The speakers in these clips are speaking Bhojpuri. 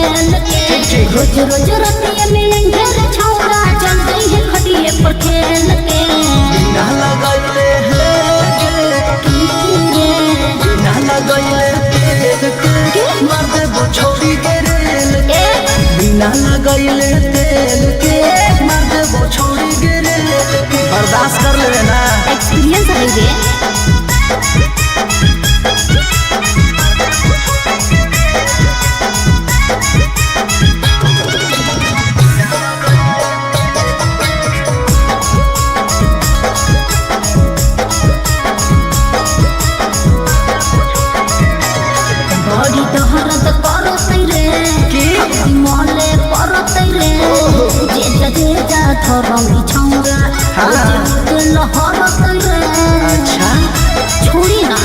खेल के। रोज रोज रतिया में अंधेर छौड़ा चल गई है खटिए पर खेल के। बिना लगैले बिना लगैले तेल के मार देबो छोड़ी के रेल के। बिना लगैले तेल के मार देबो छोड़ी के रेल के। बर्दाश्त कर ले ना, एक्सपीरियंस है ये। बड़ी दहरत करतै रे की मले परतै रे। जे जा थरमी छौरा लहरतै रे। अच्छा छोड़ी ना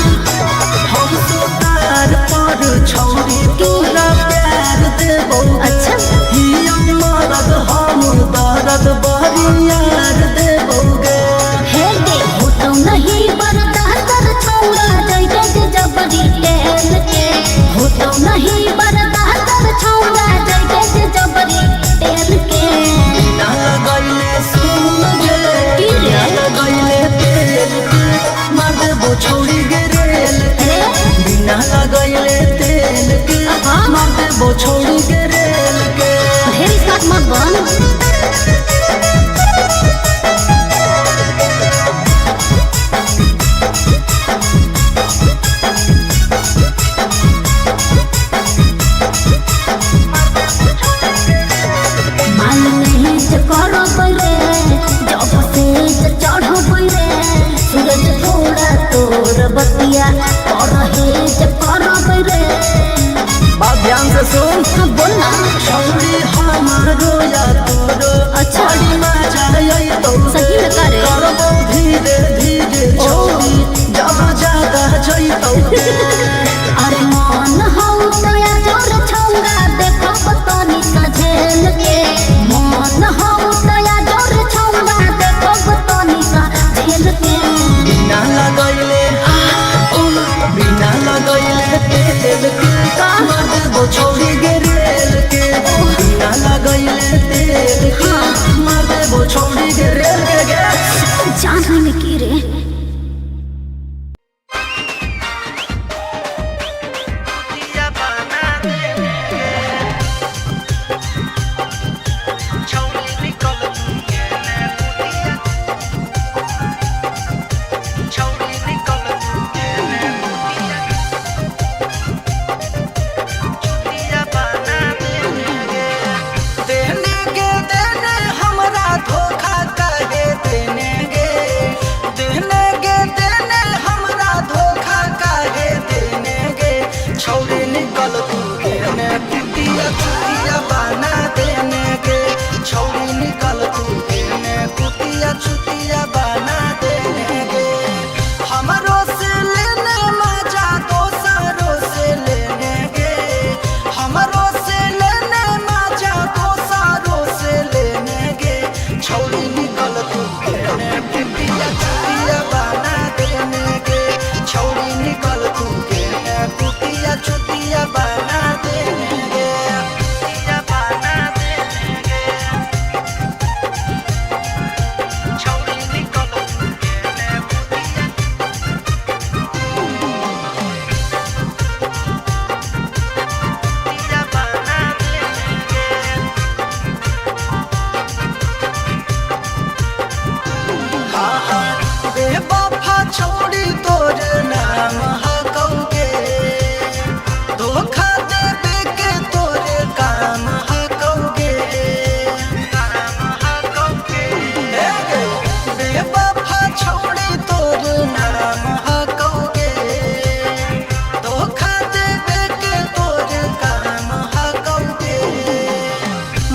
हम तो तार पर छोड़ी तोरा प्यार देबो। अच्छा हिया मरद हम दर्द बरियार देबोगे। हे दे होतो नहीं बर्दाश्त कर छौरा जइते जे जबरी तेल के। होतो नहीं बर्दाश्त कर छौरा जइते जे जबरी तेल के। बिना लगैले सुन गे बिना लगैले तेल के मार देबो छोड़ी गे रेल के। बिना लगैले तेल के मार देबो छोड़ी गे रेल के। ढेर स्मार्ट मत बन। मान नहीं जे करबै रे जब से जे चढ़बै रे। सूरज थोड़ा तोर बतिया करहे जे करबै रे। बात ध्यान से सुन, हाँ बोल ना। छोड़ी हमारो या तोरो अच्छा। बड़ी मजा आई तो सही में करे। करबो धीरे धीरे छोड़ी जब ज्यादा जई तो। अरे मन हौ तया जोर छौरा देखब तनी सझेल के। मन हौ तया जोर छौरा देखब तनी सझेल के। बिना लगैले बिना लगैले तेल के मार देबो छोड़ी गे रेल के। बिना लगैले तेल के मार देबो छोड़ी गे रेल के। जान में की रे देने हमरा धोखा काहे देने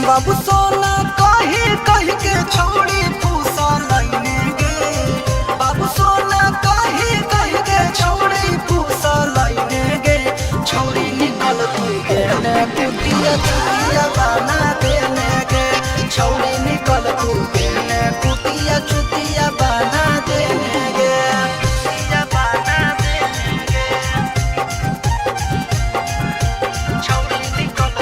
बाबू सोना कही कही के छोड़ी फूसा लाइने गे। बाबू सोना कही कही के छोड़ी फूसा लाइने गे। छोड़ी निकल तू देने कुटिया चुटिया बना देने गे। छोड़ी निकल तू देने कुटिया चुटिया बना देने गे। छोड़ी निकल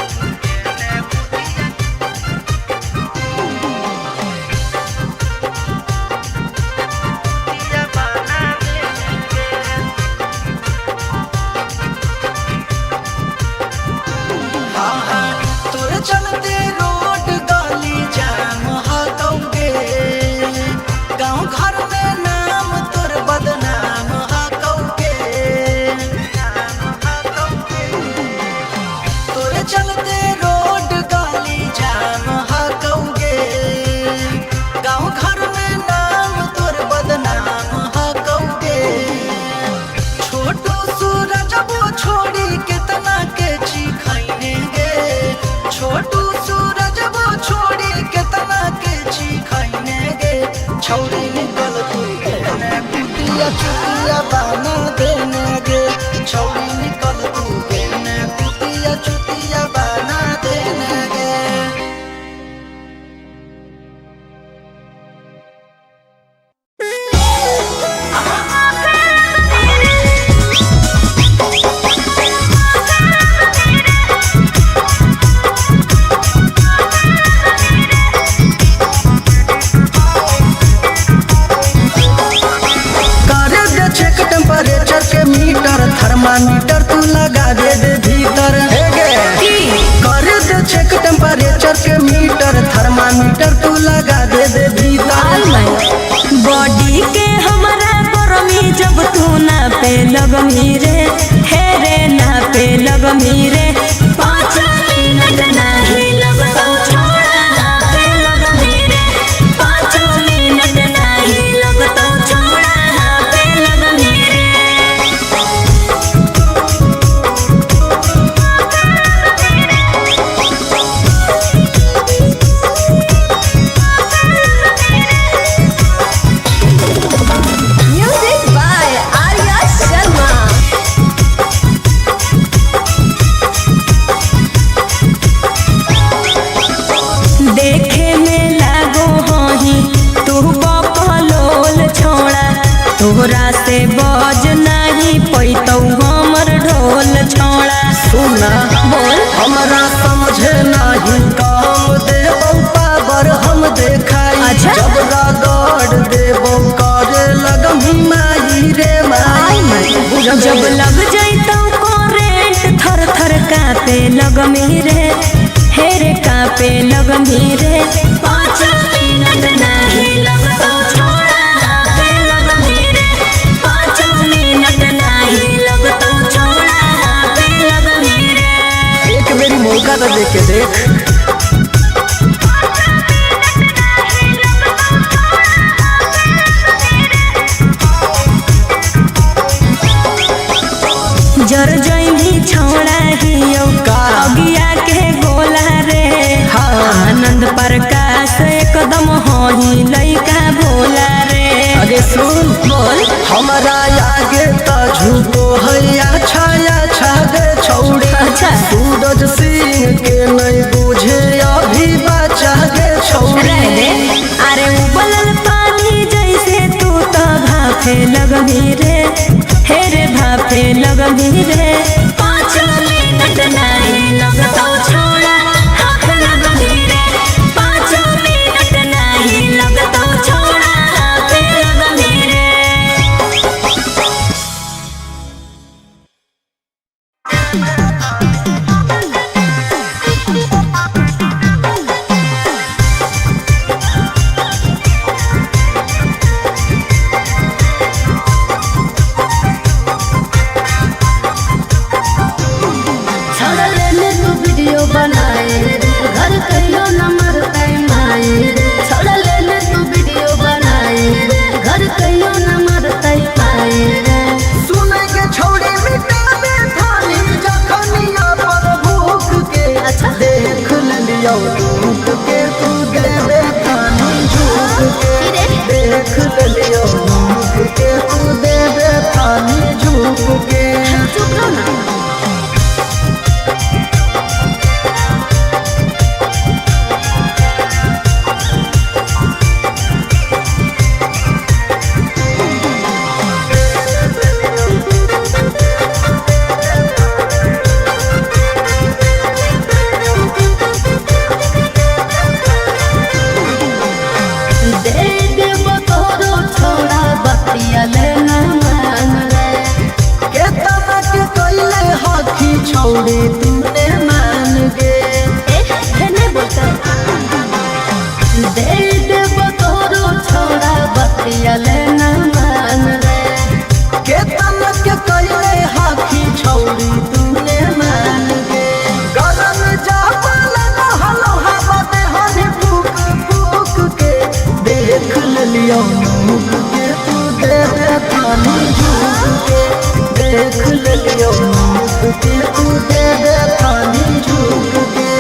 छौड़ी निकल तू देने कुतिया चुतिया बना देने गे छौड़ी निकल तू देने कुतिया चुतिया बना देने गे। टेम्परेचर के मीटर थर्मामीटर तू लगा दे भीतर कर दे चेक टेम्परेचर के मीटर थर्मामीटर तू लगा दे भीतर बॉडी के हमारा गरमी जब तू ना पे लगमी रे हे रे ना पे लगमी रे 5 मिनट नहीं लगता छोड़ा ना पे लगमी रे 5 मिनट नहीं लगता छोड़ा ना पे लगमी रे। Music by Arya Sharma। देखे में लागो हही तू बकलोल छोड़ा तोहरा से बज नहीं पैतौ हमर ढोल छोड़ा। सुना बोल हमरा समझे नहीं काम देबौ पावर हम देखाई अच्छा। जब रगड़ देबौ करे लगमी माई रे माई जब लग जैतौ करेंट थर थर कापे लगमी रे हे रे कापे लगमी रे 5 मिनट नहीं लगता छोड़ा कापे लगमी रे 5 मिनट नहीं लगता छोड़ा कापे लगमी रे। एक मेरी मौका तो दे के देख जर जैनी छोड़ा हियो का? अगिया के गोला रे हाँ। आनंद प्रकाश एकदम होही लइका भोला रे। अरे सुन बोल हमारा आगे तो झूठो है अच्छा गे छौड़ी अच्छा। सूरज सिंह के नहीं बुझे अभी बचा गे छौड़ी रह दे अरे उबलल पानी जैसे तू तो भाफे लगमी रे हे रे भाफे लगमी रे 5 मिनट नहीं लगता छोड़ा हाथ लगमी रे 5 मिनट नहीं लगता छोड़ा हाथ लगमी रे। छोड़ लेने तू वीडियो बनाए घर कहियो नंबर तैमाए छोड़ लेने तू वीडियो बनाए घर कहियो नंबर तैमाए सुने के छौड़ी मिटाबे थाली जखनिया पर भूख के अच्छा। देख लियो झूठ के तू देवे थाली झूठ के देख लियो झूठ के तू देवे थाली झूठ के चुप रहो ना। दे देबो तोरो छोड़ा बतिया लेना मान रे के तना के कइले हखी छौड़ी तूने मान गे नहीं बोलता दे देबो तोरो छोड़ा बतिया लेना मान रे के तना के कइले हखी छौड़ी तूने मान गे गरम जा पाला न हलो हवा दे हनी फूक फूक के देख लियो मुख के तू दे दे थानी झूक के देख लियो मुख के तू दे दे थानी झूक के।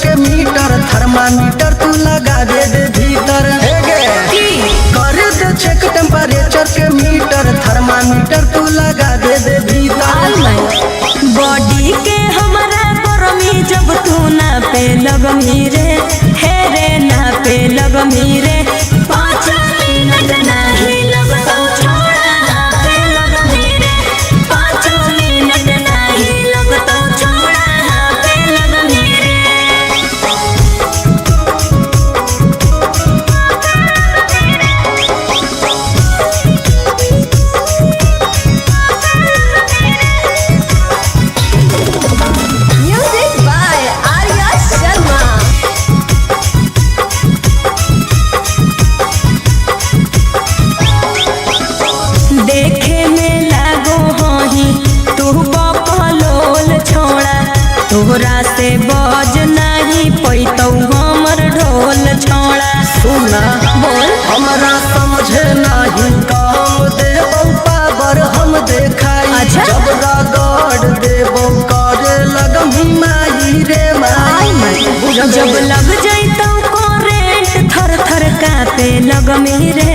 के मीटर थर्मामीटर तू लगा दे भीतर कर दे चेक टेम्परेचर के मीटर थर्मामीटर तू लगा दे भीतर। बॉडी के हमारा गरमी जब तू ना पे लगमी रे, हे रे ना पे लगमी रे, 5 मिनट नहीं लगता छोड़ा ना पे लगमी रे, 5 मिनट नहीं लगता छोड़ा ना पे लगमी रे। Music by Arya Sharma. देखे में लागो हही तू बकलोल छोड़ा, तोहरा से बज नहीं पैतौ हमर ढोल छोड़ा। सुना बोल हमरा समझे नहीं काम देबो पावर हम देखाई। अच्छा। जब रगड़ देबो करे लगम माई रे माई बुझल जब लग जैतौ करेंट थर थर कापे लगमी रे,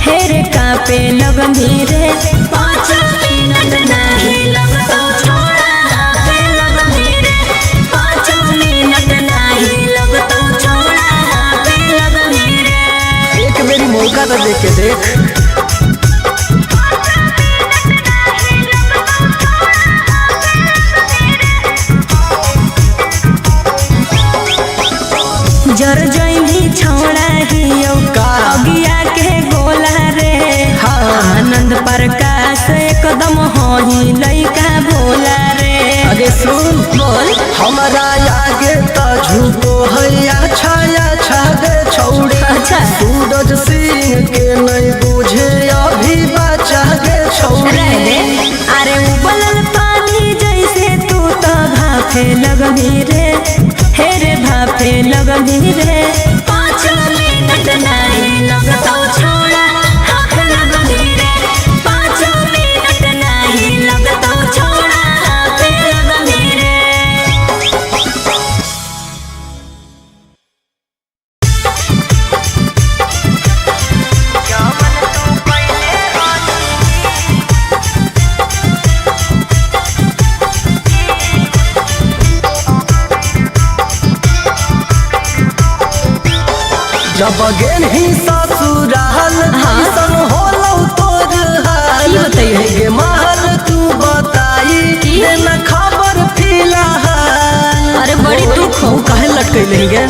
हे रे कापे लगमी रे, 5 मिनट नहीं लगता छोड़ा ना पे लगमी रे, 5 मिनट नहीं लगता छोड़ा ना पे लगमी रे। एक मेरी मौका तो देख के देख। जर जैनी छोड़ा हियो का? अगिया के गोला रे, हाँ। आनंद प्रकाश एकदम होही लइका भोला रे। आगे सुन बोल हमारा आगे तो झूठो हैया छाया छागे छौड़ी। अच्छा। सूरज सिंह के नहीं बुझे अभी बचा गे छौड़ी। रह दे, अरे उबलल पानी जैसे तू तो भाफे लगमी रे, हे रे भाफे लगमी रे, 5 मिनट नहीं लगता छोड़ा हाथ लगमी रे, 5 मिनट नहीं लगता छोड़ा हाथ लगमी रे। जब गेल ही ससुराल हाँ। कैसन होलौ तोर हाल। की बतैयो? गे महल तू बताई की? देना खबर फिलहाल। अरे बड़ी दुख हो। काहे लटकैले गे?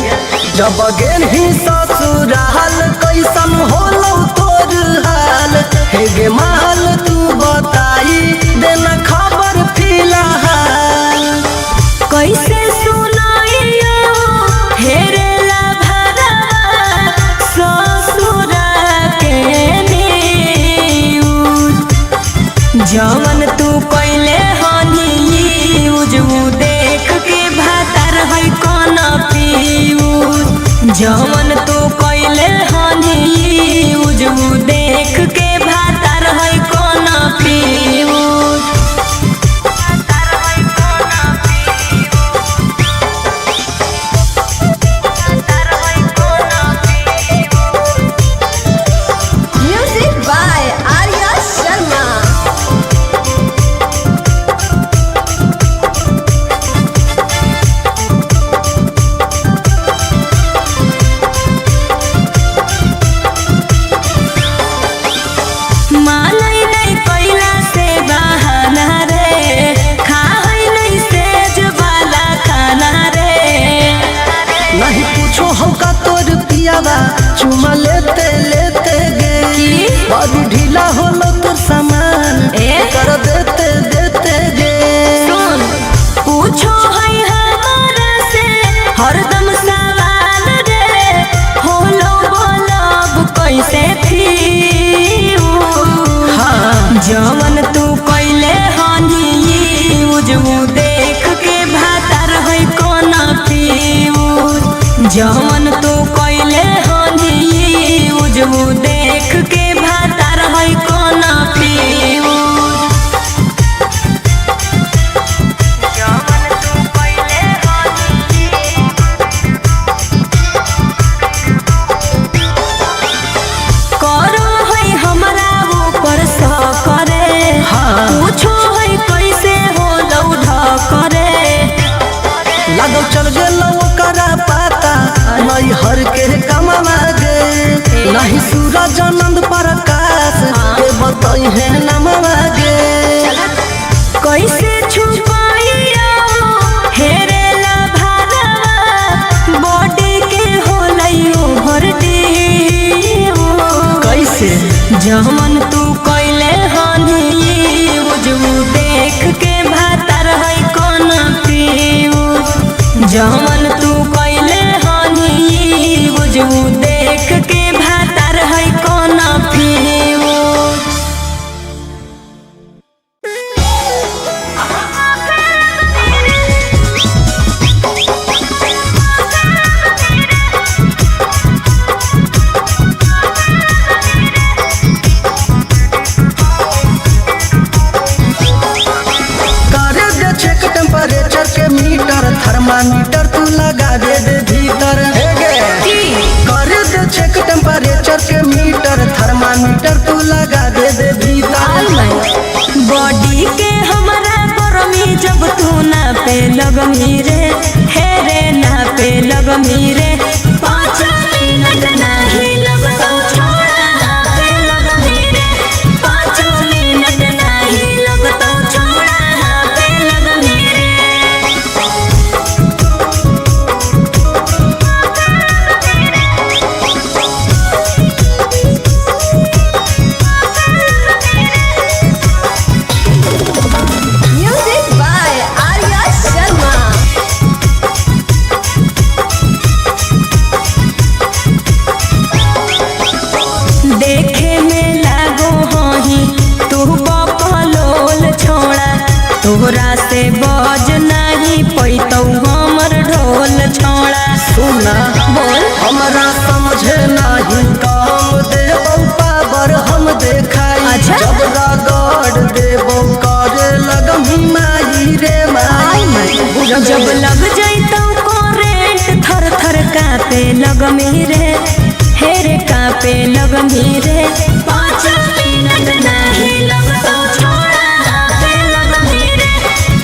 जब गेल ही ससुराल कैसन होलौ तोर हाल। हे गे महल तू बताई देना खबर फिलहाल। कैसे सुनाइयो हेरेला भरा ससुरा के न्यूज, जवन तू कैले हनी यूज उ देख के भातर है कौन फ्यूज, जवन तू कैले हनी यूज उ देख के भातर है कौन fuse. Music by Arya Sharma. मानै नहीं कैला से बहाना रे, खाहै नहीं सेज वाला खाना रे। नहीं पूछो हमका तोर पियावा चुमा लेते लेते गे। बड़ी ढीला होलो तोर सामान ए? कर देते देते गे। सुन पूछो है हमारा से हरदम सवाल रे, होलो बोलब कैसे थी हाँ। जवन तू कैले हनी यूज उ देख के भातर है कौन फ्यूज, जवन तू कैले हनी यूज उ देख के भातर है कौन फ्यूज। जवन तू कैले हनी चलो करा पाता नहीं हर के कमवा गे नहीं सूरज आनंद प्रकाश के बताई है नमवा गे कैसे छुपाइया हेरे ला भारवा बॉडी के होलैयो भरती कैसे जमन तू कैले हनी उजू देख के भातर है कौन पीऊ जमन तू कैले हनी उजू देख के भातर है कौन पीऊ टेम्परेचर के मीटर थर्मामीटर तू लगा दे भीतर कर दे चेक टेम्परेचर के मीटर थर्मामीटर तू लगा दे भीतर बॉडी के हमारा गरमी जब तू ना पे लगमी रे हे रे ना पे लगमी रे 5 मिनट नहीं लगता छोड़ा ना पे लगमी रे 5 मिनट नहीं लगता छोड़ा ना पे लगमी रे Music by Arya Sharma. देखे में लागो हही तू बकलोल छोड़ा तोहरा से बज नहीं पैतौ हमर ढोल छोड़ा सुना बोल हमरा समझे नहीं काम देबौ पावर हम देखाई अच्छा। जब रगड़ देबौ करे लगमी माई रे माई जब लग जैतौ करेंट थर थर कापे लगमी रे हे रे कापे लगमी रे 5 मिनट नहीं लगता छोड़ा कापे लगमी रे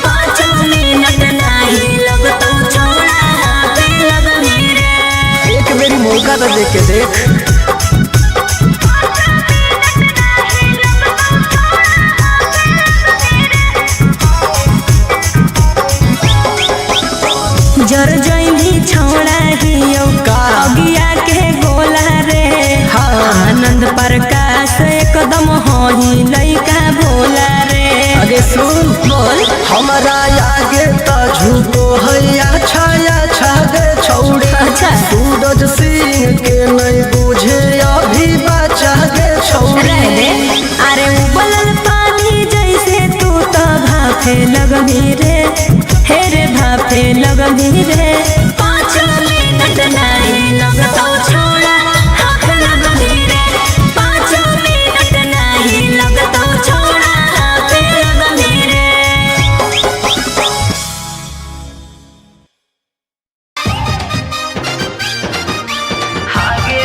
5 मिनट नहीं लगता छोड़ा कापे लगमी रे एक मेरी मौका तो देख के देख जर जैनी छोड़ा हियो का? अगिया के गोला रे हाँ। आनंद प्रकाश एकदम होही लइका भोला रे आगे सुन बोल हमारा आगे तो झूठो है अच्छा गे छौड़ी अच्छा। सूरज सिंह के नहीं बुझे अभी बचा गे छौड़ी रह दे अरे उबलल पानी जैसे तू तो भाफे लगमी रे हे रे भाफे लगमी रे 5 मिनट नहीं लगता छोड़ा हाथ लगमी रे 5 मिनट नहीं लगता छोड़ा हाथ लगमी रे आगे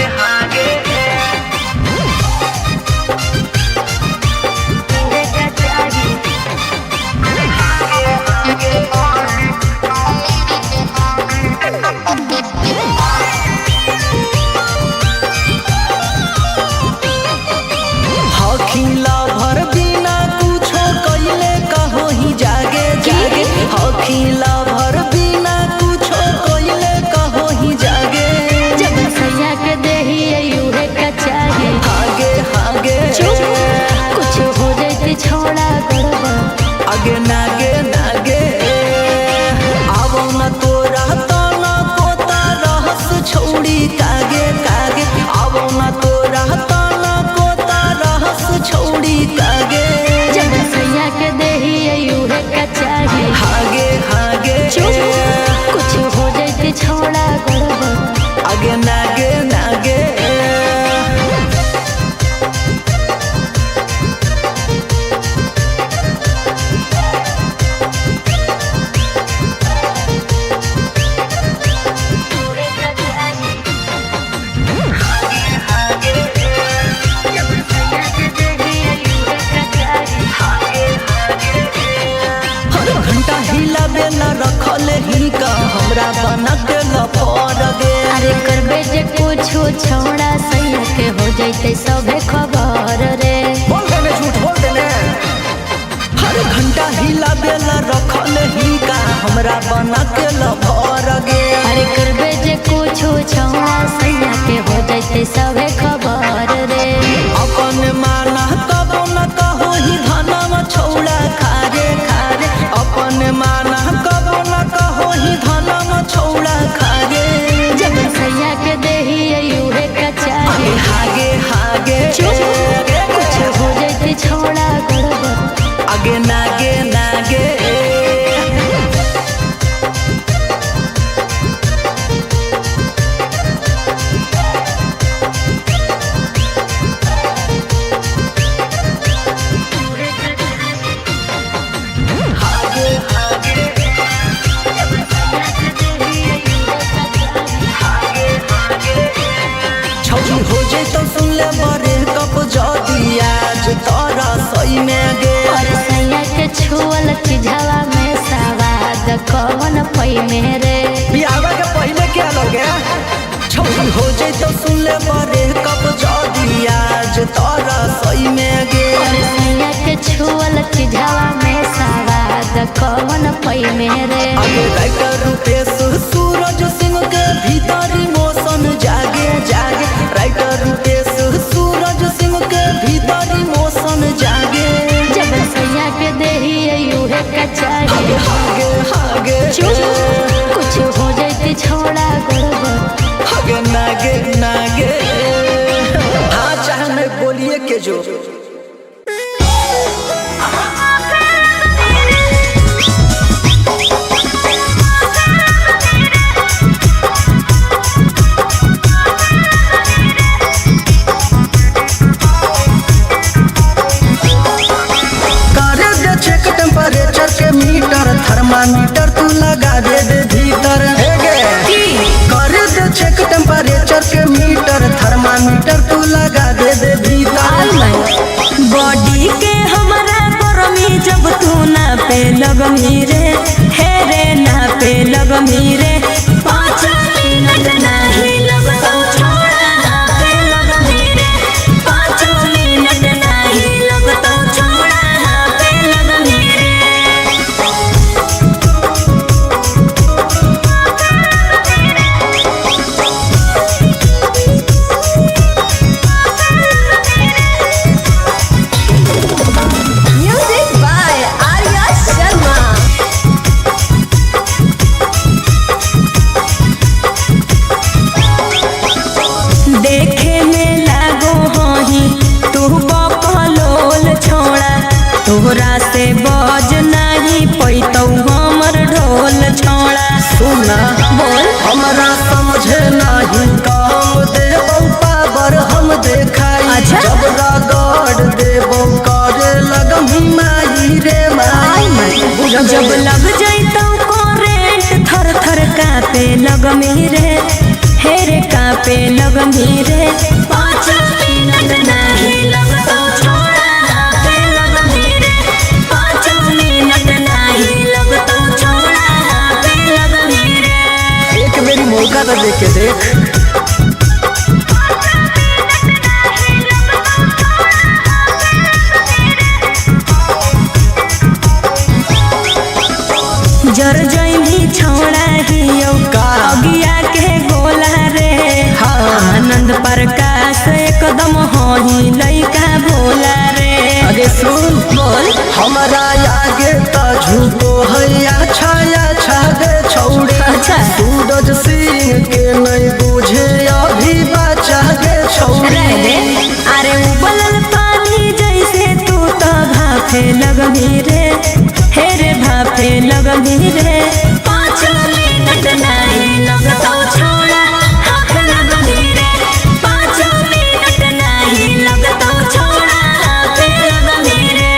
के लफर गे। अरे करबे जे कुछो छौड़ा सैया के हो जैते सबे खबर रे। बोल देने झूठ बोल देने। हर घंटा हिला बेला रखल ही का हमरा बना के लफर गे। अरे करबे जे कुछो छौड़ा सैया के हो जैते सबे खबर रे। अपन माना कबो न कहो ही धनवा छौड़ा खारे खारे। अपन माना कबो न कहो ही धनवा छौड़ा खारे। जब सैया के देही यूहे का चाहे हागे हागे कुछ हो जैते छौड़ा गड़बड़ आगे नागे नागे। छौड़ी हो जाए तो सुन ले बरे कप जदी आज तोरा सही में गे। और सैया के छुअल चिझवा में सवाद कवन पई मेरे। बियाह के पहले क्या लगे। छौड़ी हो जाए तो सुन ले बरे कप जदी आज तोरा सही में गे। और सैया के छुअल चिझवा में सवाद कवन पई मेरे। आगे राइटर रूपेश सूरज सिंह के भीतर इमोशन जागे जागे। राइटर रूपेश सूरज सिंह के भीतर इमोशन जागे। जब सैया के देही यूहे का चाहे हागे हागे कुछ हो जाते छोड़ा गड़बड़ हागे नागे नागे। हाँ चाहे मैं बोलिए के जो टेम्परेचर के मीटर थर्मामीटर तू लगा दे भीतर। कर दे चेक टेम्परेचर के मीटर थर्मामीटर तू लगा दे भीतर। बॉडी के हमरा गरमी जब तू ना पे लगमी रे। हे रे ना पे लगमी रे। 5 मिनट नहीं लगतो छोड़ा ना पे लगमी रे। 5 मिनट नहीं लगतो छोड़ा ना पे लगमी रे। Music by Arya Sharma. देखे में लागो हही तू बकलोल छोड़ा। तोहरा से बज नहीं पैतौ हमर ढोल छोड़ा। सुना बोल हमरा समझे नहीं काम देबौ पावर हम देखाई। अच्छा। जब रगड़ देबौ करे लगमी माई रे माई। जब लग जैतौ करेंट थर थर कापे लगमी रे। हे रे कापे लगमी रे। 5 मिनट नहीं लगतो छोड़ा कापे लगमी रे। 5 मिनट नहीं लगतो छोड़ा कापे लगमी रे। एक मेरी मौका तो दे के देख। जर जैनी छोड़ा हियो का? अगिया के गोला रे। हाँ। आनंद प्रकाश एकदम होही लइका भोला रे। अरे सुन बोल हमारा आगे तो झूठो हैया छाया छागे छौड़ी। अच्छा। सूरज सिंह के नहीं बुझे अभी बचा गे छौड़ी। रह दे। अरे उबलल पानी जैसे तू तो भाफे लगमी रे। हे रे भाफे लगमी रे। 5 मिनट नहीं लगतो छोड़ा हाथ लगमी रे। 5 मिनट नहीं लगतो छोड़ा हाथ लगमी रे।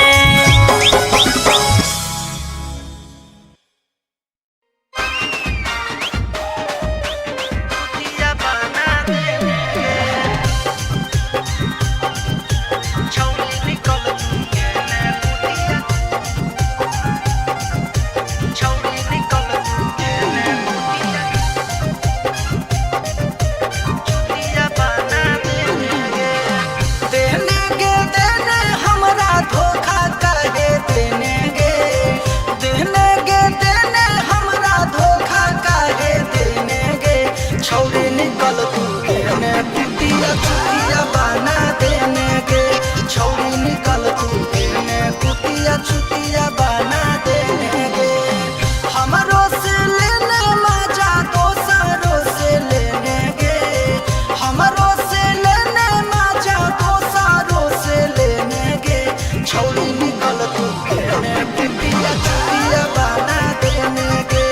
छौड़ी निकल तू देने कुटिया चुटिया बना देने गे छौड़ी निकल तू देने कुटिया चुटिया बना देने गे हमारो से लेने मजा दोसरों से लेने गे हमारो से लेने मजा दोसरों से लेने गे छौड़ी निकल तू देने कुटिया चुटिया बना देने गे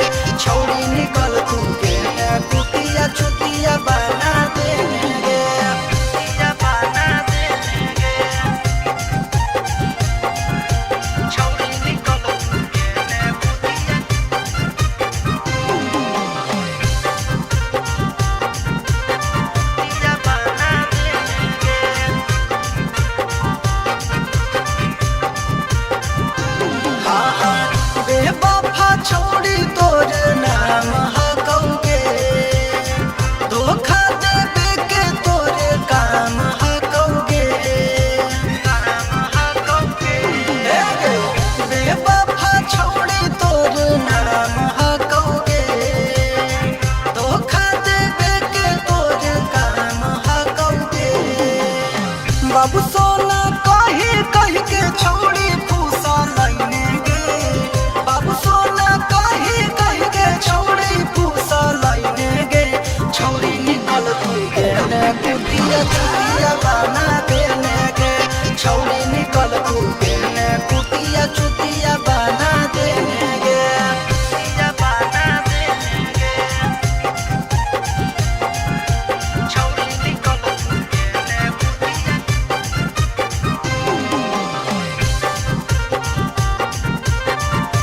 छौड़ी निकल तू देने कुटिया चुटिया बना देने गे चुटिया बना देने गे छौड़ी निकल तू देने कुटिया चुटिया बना देने गे हाँ हाँ बेवफा छोड़ी तोर नाम हकौगे धोखा देवे के तोरे काम हकौगे बेवफा छोड़ी तोर नाम हकौगे धोखा देवे के तोरे काम हकौगे बाबू सोना कही कही के छोड़ी फूसा लाइने गे बाबू सोना कही कही के छोड़ी फूसा लाइने गे छोड़ी निकल तू देने कुटिया चुटिया बना देने गे छोड़ी निकल तू देने कुटिया चुटिया बना देने गे चुटिया बना देने गे छोड़ी निकल तू देने कुटिया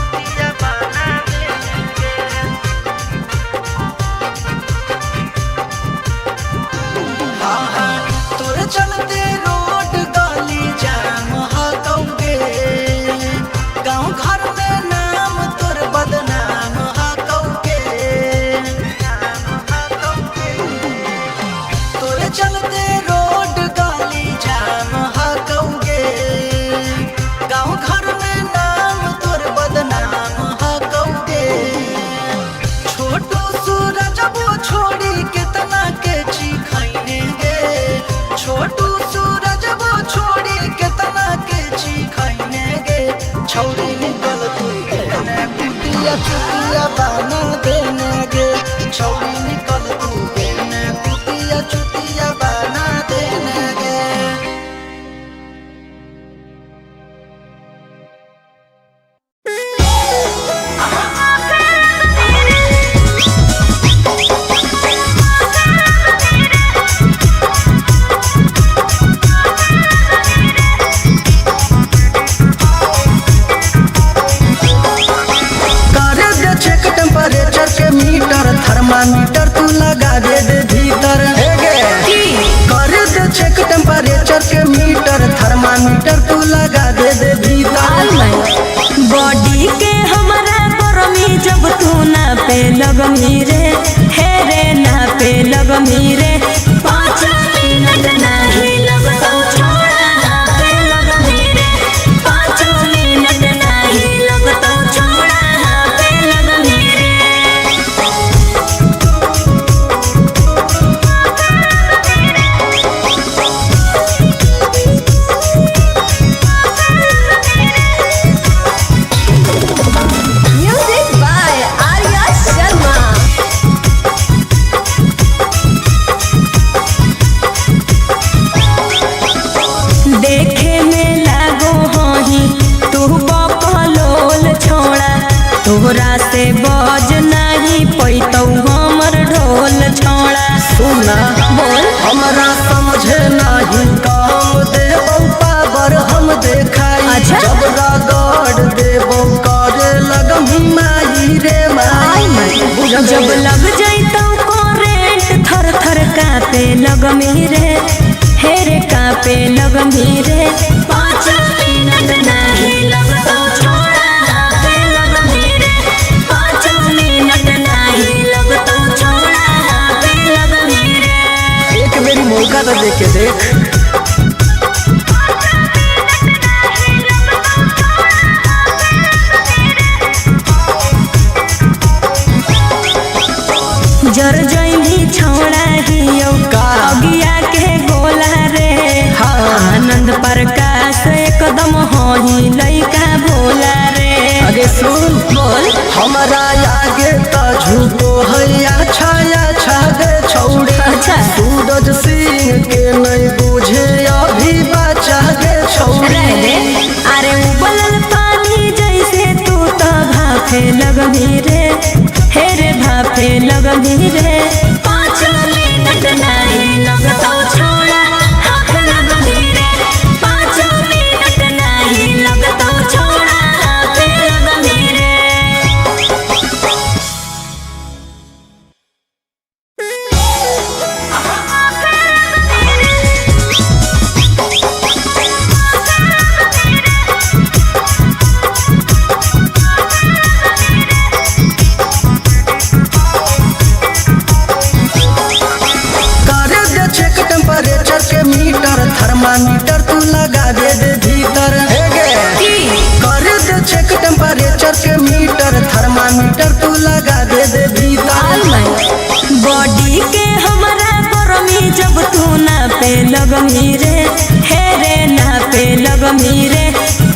चुटिया बना देने गे हाँ हाँ तोरे चलते रोड गली जाम हकौगे गाँव घर में नाम तोर बदनाम हकौगे तोरे चलते रोड गली जाम हकौगे गाँव घर में नाम तोर बदनाम हकौगे छोटू सूरज वो छोड़ी कितना के खैने गे छोटू सूरज वो छोड़ी कितना के खैने गे छौड़ी निकल तू देने कुटिया चुटिया बना देने गे छौड़ी निकल तू देने कुटिया चुटिया बना देने गे करे दे चेक टेम्परेचर के मीटर थर्मामीटर तू लगा दे भीतर करे दे चेक टेम्परेचर के मीटर थर्मामीटर तू लगा दे भीतर बॉडी के हमारा गरमी जब तू ना पे लगमी रे हे रे ना पे लगमी रे 5 मिनट नहीं लगता छोड़ा ना पे लगमी रे 5 मिनट नहीं लगता छोड़ा ना पे लगमी रे Music by Arya Sharma. देखे में लागो हही तू बकलोल छोड़ा तोहरा से बज नहीं पैतौ हमर ढोल छोड़ा सुना बोल हमरा समझे नहीं काम देबो पावर हम देखाई अच्छा। जब रगड़ देबो करे लगमी माई रे माई जब लग जैतौ करेंट थर थर कापे लगमी रे हे रे कापे लगमी रे 5 मिनट नहीं लगता छोड़ा कापे लगमी रे 5 मिनट नहीं लगता छोड़ा कापे लगमी रे एक मेरी मौका तो दे के देख जर जई जैनी छौड़ा हियो अगिया के गोला रे आनंद प्रकाश एकदम होही लइका भोला रे। अरे सुन बोल हमारा आगे तो झूठो हैया छाया छागे छौड़ी। अच्छा सूरज सिंह के नहीं बुझे अभी बचा गे छौड़ी। रह दे अरे उबलल पानी जैसे तू तो भाफे लगभी रे हे रे भाफे लगभी रे 5 मिनट नहीं लगतो छोड़ा हाथ लगभी रे 5 मिनट नहीं लगतो छोड़ा हाथ लगभी रे। टेम्परेचर के मीटर थर्मामीटर तू लगा दे भीतर कर दे चेक टेम्परेचर के मीटर थर्मामीटर तू लगा दे भीतर। बॉडी के हमारा गरमी जब तू ना पे लगमी रे हे रे ना पे लगमी रे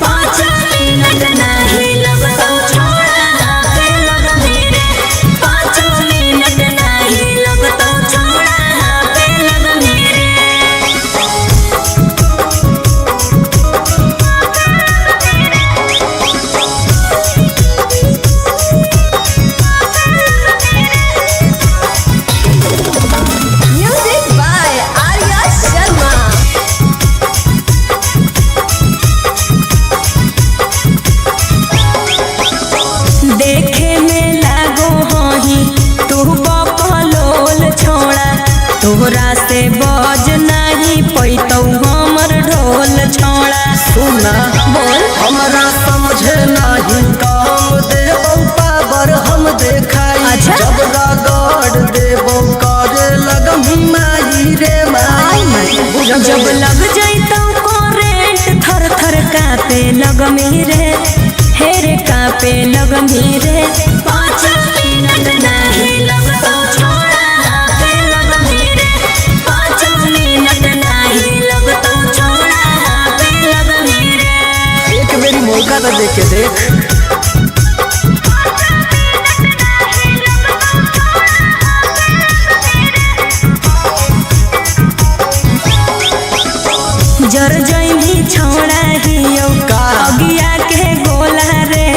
5 मिनट नहीं लगतो छोड़ा ना पे लगमी रे 5 मिनट नहीं लगतो छोड़ा ना पे लगमी रे। Music by Arya Sharma. देखे में लागो हही तू बकलोल छोड़ा तोहरा से बज नहीं पैतौ हमर ढोल छोड़ा। सुना बोल हमरा समझे नहीं काम देबो पावर हम देखाई। अच्छा। जब रगड़ देबो करे लगम माई रे माई बुझल जब लग जैतौ करेंट थर थर कापे लगमी रे हे रे कापे लगमी रे 5 मिनट नहीं लगतो छोड़ा हाथ लगमी रे 5 मिनट नहीं लगतो छोड़ा हाथ लगमी रे। एक मेरी मौका तो देख के देख। जर जैनी छौड़ा हियो अगिया के गोला रे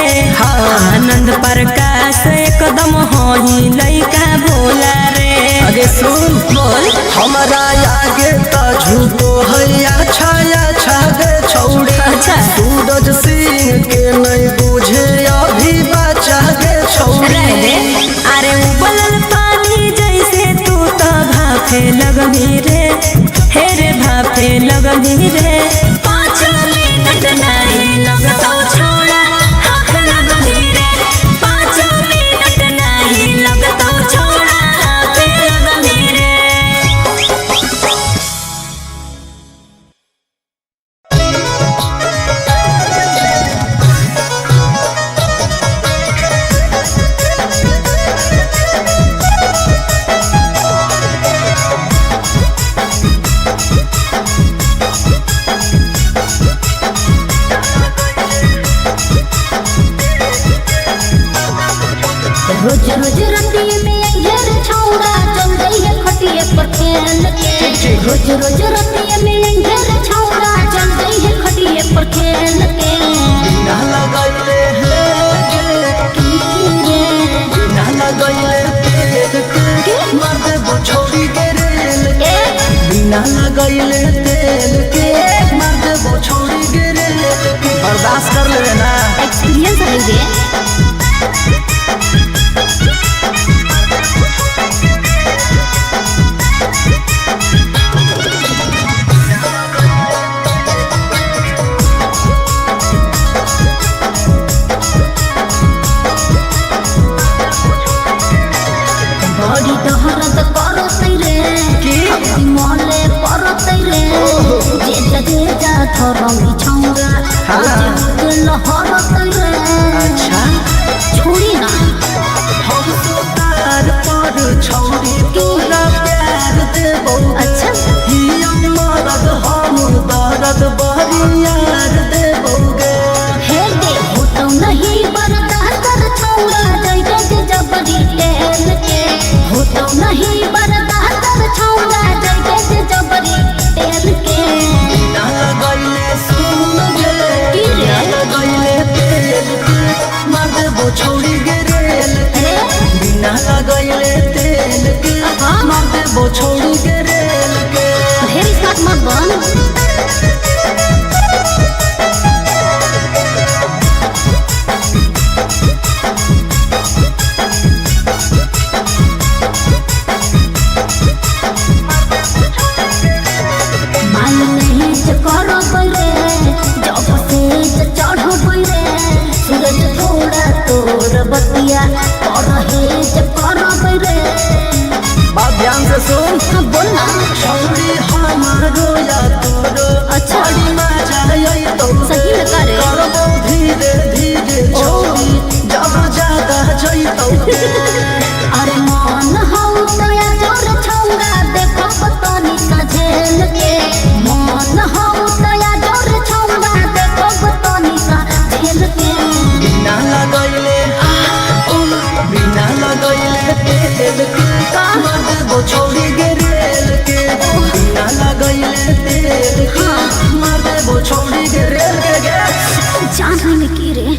आनंद प्रकाश एकदम होही लइका भोला रे। अरे सुन बोल हमारा आगे तो झूठो हैया छाया छागे छौड़ी। अच्छा सूरज सिंह के नहीं बुझे अभी बचा गे छौड़ी। रह दे अरे उबलल पानी जैसे तू तो भाफे लगभी रे हे रे भाफे लगभी रे 5 मिनट नहीं लगतो छोड़ा हाथ लगभी रे 5 मिनट नहीं लगतो छोड़ा हाथ लगभी रे। रोज रोज रतिये में अंधेर छौड़ा चल जाइए खटिए पर खेल के। रोज रोज रतिये में अंधेर छौड़ा चल जाइए खटिए पर खेल के। बिना लगैले बिना लगैले तेल के मार देबो छौड़ी के रेल के। बिना लगैले तेल के मार देबो छौड़ी के रेल के। बर्दाश्त कर लेवे ना एक्सपीरियंस है ये। बड़ी दहरत करतै रे की मले परतै रे जे जा थरमी छौड़ा जे लहरतै रे। अच्छा छोड़ी ना हम तो तार पर छौड़ी तू नहीं बर्दाश्त छौंगा जइके से जबरी तेल के बिना लगैले सुन गे की रे? बिना लगैले तेल के मार देबो छौड़ी गे रेल के बिना लगैले तेल के मार देबो छौड़ी गे रेल के ढेरी साथ मत बन मान नहीं से करब रे जब से चढ़ब रे सूरज थोड़ा तोर बतिया करहे से करब रे बात ध्यान से सुन हाँ बोल ना छौड़ी हमारो या तोरो अच्छा। बड़ी मजा आई तो सही में करे करबो धीरे धीरे छौड़ी जब ज्यादा जई तो अरे मन हौ तया जोर छौंगा देखो बतनी सझेल के मन हौ तया जोर छौंगा देखो बतनी सझेल के बिना लगैले बिना लगैले तेल के मार देबो छौड़ी गे रेल के बिना लगैले तेल के मार देबो छौड़ी गे रेल के गे जान में की रे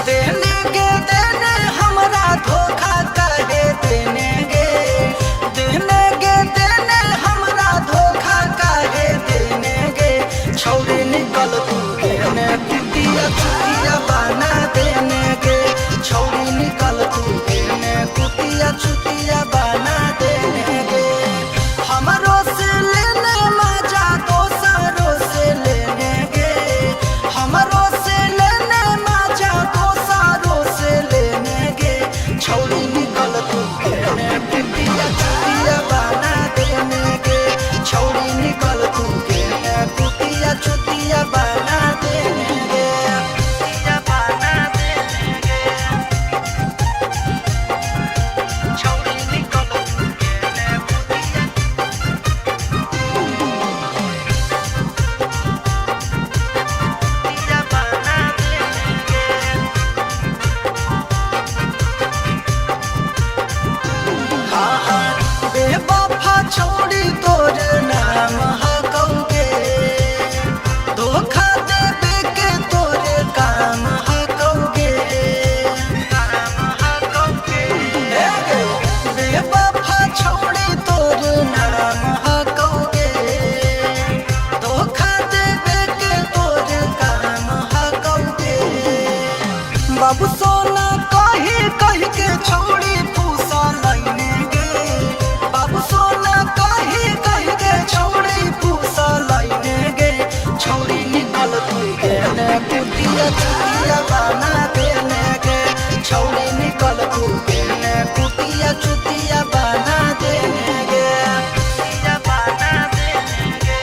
देने गे देने हमरा धोखा काहे देने गे देने गे देने हमरा धोखा काहे देने गे छौड़ी निकल तू देने कुटिया चुटिया बना देने गे छौड़ी निकल तू देने कुटिया चुटिया बना देने गे हमरो से लेने मजा दोसरों से लेने गे हमरो से लेने मजा दोसरों से लेने गे छौड़ी निकल तू देने कुटिया चुटिया बना देने गे छौड़ी निकल तू देने कुटिया चुटिया बना देने गे कुटिया बना देने गे छौड़ी निकल तू देने कुटिया चुटिया बना देने गे हाँ हाँ बेवफा छौड़ी तोर नाम हकौगे धोखा देवे के तोर काम हकौगे काम हकौगे बेवफा छौड़ी तोर नाम हकौगे धोखा देवे के तोर काम हकौगे बाबू सोना कही कही के छौड़ी फूसा लाइने गे बाबू सोना कही कही के छौड़ी फूसा लाइने गे छौड़ी निकल तू देने कुटिया चुटिया बना देने गे छौड़ी निकल तू देने कुटिया चुटिया बना देने गे कुटिया बना देने गे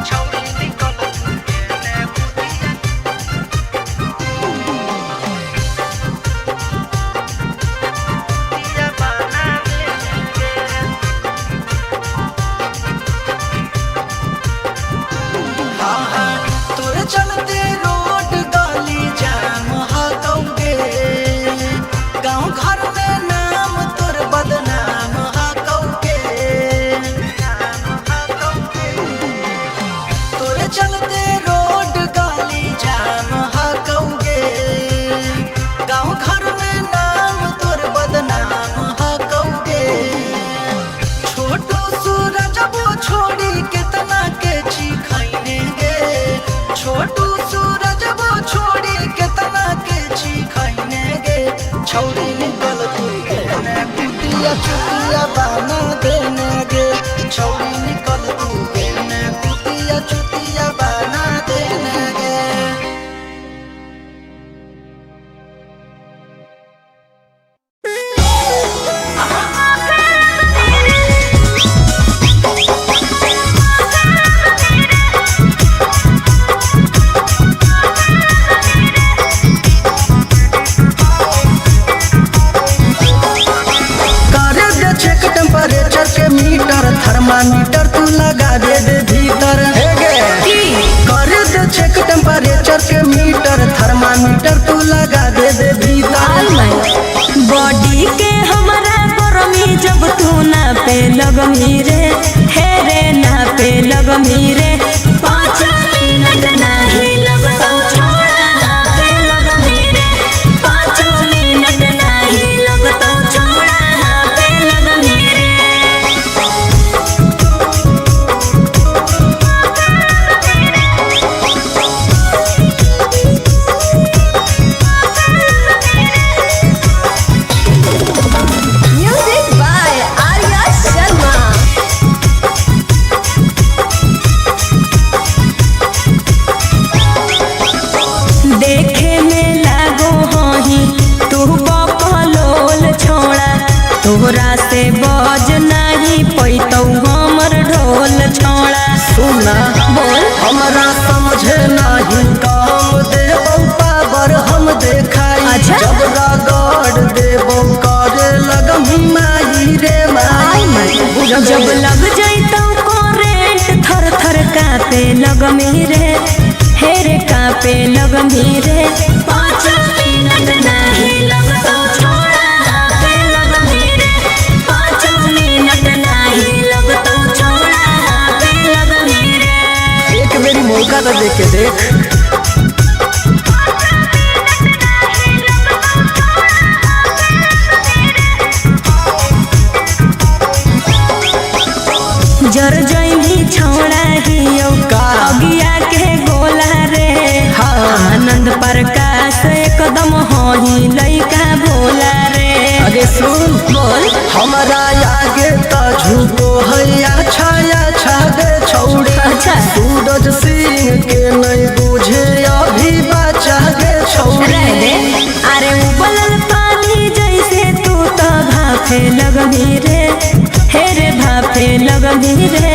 छौड़ी निकल तू देने कुटिया चुटिया बना देने गे हाँ हाँ तोरे चलते रोड गली जाम हकौगे गाँव घर में नाम तोर बदनाम हकौगे नाम हकौगे तोरे चलते रोड गली जाम हकौगे गाँव घर में नाम तोर बदनाम हकौगे छोटू सूरज वो छोड़ी कितना के खैने गे छोटू सूरज वो छोड़ी कितना के खैने गे छौड़ी निकल तू देने कुटिया चुटिया बना देने गे छौड़ी निकल तू देने कुटिया चुटिया बना देने गे हमरा समझे नहीं काम देबो पावर हम देखाई अच्छा। जब रगड़ देबो करे लगमी माई रे माई जब लग जैतौ करेंट थर थर कापे लगमी रे हे रे कापे लगमी रे 5 मिनट नहीं लगतौ छोड़ा कापे लगमी रे 5 मिनट नहीं लगतौ छोड़ा कापे लगमी रे। एक मेरी मौका तो देख के देख जर जैनी छोड़ा हियो का? अगिया के गोला रे हाँ। आनंद प्रकाश एकदम होही लइका भोला रे। अरे सुन बोल हमारा आगे तो झूठो हैया छाया छागे छौड़ी अच्छा। सूरज सिंह के नहीं बुझे अभी बचा गे छौड़ी रह दे अरे उबलल पानी जैसे तू तो भाफे लगमी रे हे रे भाफे लगमी रे